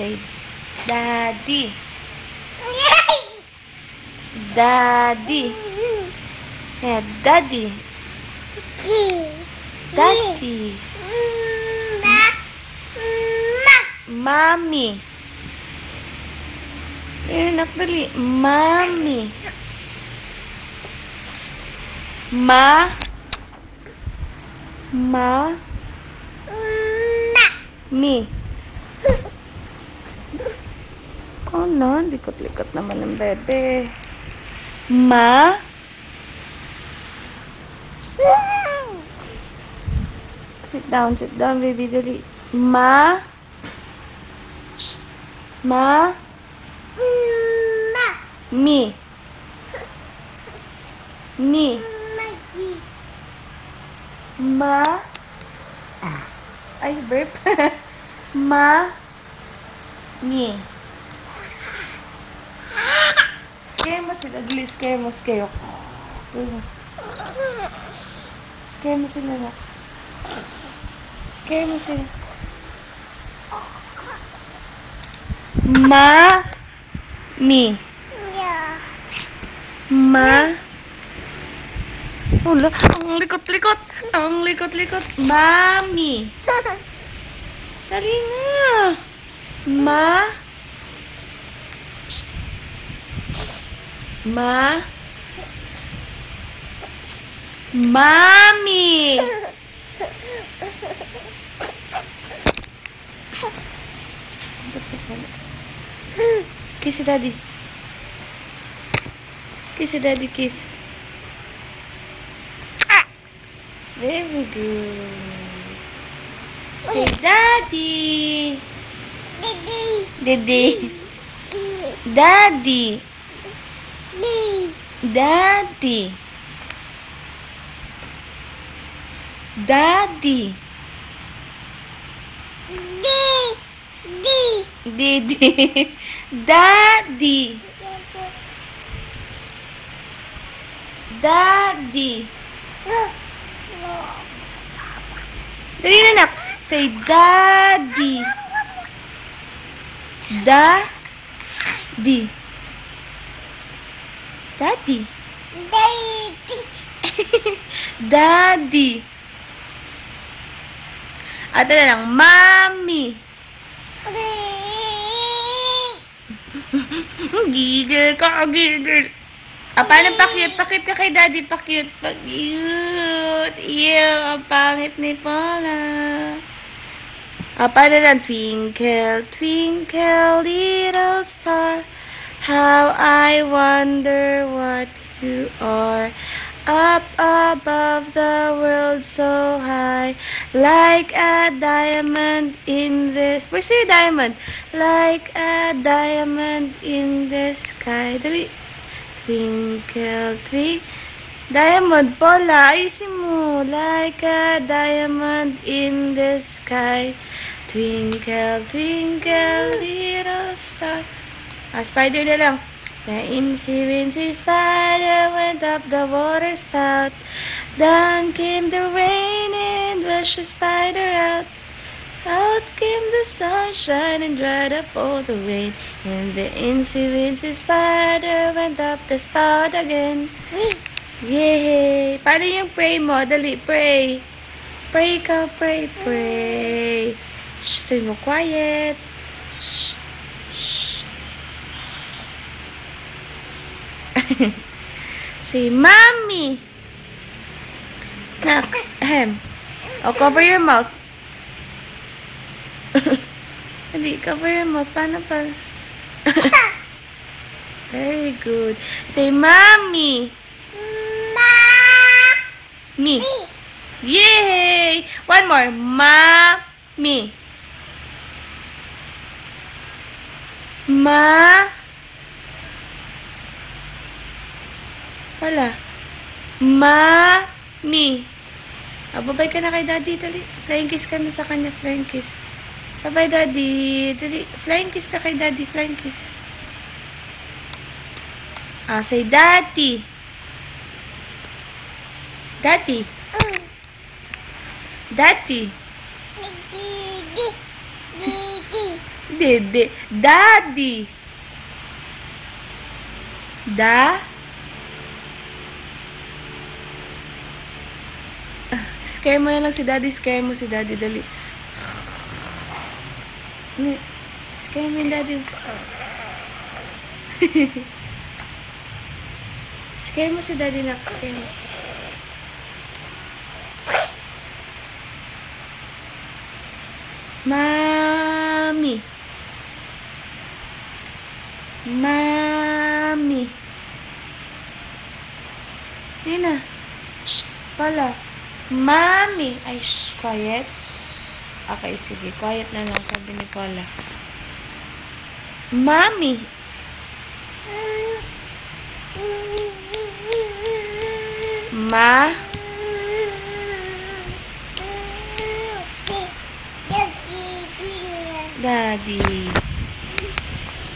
Say, Daddy. Daddy. Yeah, Daddy. Daddy. Mommy. Anak, dali. Mommy. Me. Oh no, likot-likot naman ng bebe. Sit down, baby, dali. Me. Ay, burp. Me. Scare mo sila, dali, scare mo. Scare mo sila na. Scare mo sila. Me. Wala, ang likot-likot. Ang likot-likot. Mommy. Dali nga. Mommy. Kiss si Daddy. Kiss si Daddy, kiss. Very good. Say Daddy. Daddy. Daddy. Dali na, nak. Say Daddy. Daddy. At na lang, Mommy. Gigil ka, gigil. Paano pa-cute? Pa-cute ka kay Daddy, pa-cute. Pa-cute. Ew, ang pangit ni Paula. Paano lang? Twinkle, twinkle, little star, how I wonder what you are. Up above the world so high, like a diamond in this... Where's your diamond? Like a diamond in the sky. Dali. Twinkle, twinkle. Diamond, Paula, ayusin mo. Like a diamond in the sky. Twinkle, twinkle, little star. Spider na lang. The incy-wincy spider went up the water spout. Down came the rain and washed the spider out. Out came the sunshine and dried up all the rain. And the incy-wincy spider went up the spout again. Yay! Paano yung pray mo? Dali, pray. Pray ka, pray, pray. Shh, stay mo quiet. Shh. Say, Mommy. Knock. Ahem. Oh, cover your mouth. Hindi, cover your mouth. Paano pa? Very good. Say, Mommy. Me. Yay! One more. Mommy. Wala. Mommy. Babay ka na kay Daddy. Dali. Flying kiss ka na sa kanya. Flying kiss. Bye-bye, Daddy. Dali. Flying kiss ka kay Daddy. Flying kiss. Say Daddy. Daddy. Daddy. Dede. Daddy. Scare mo na lang si Daddy. Scare mo si Daddy. Dali. Scare mo yung Daddy. Scare mo si Daddy na. Scare mo. Mami. Mami. Nina. Shh. Pala. Mami. Ay, shh. Quiet. Okay, sige. Quiet na lang, sabi ni Paula. Mami. Ma. Daddy.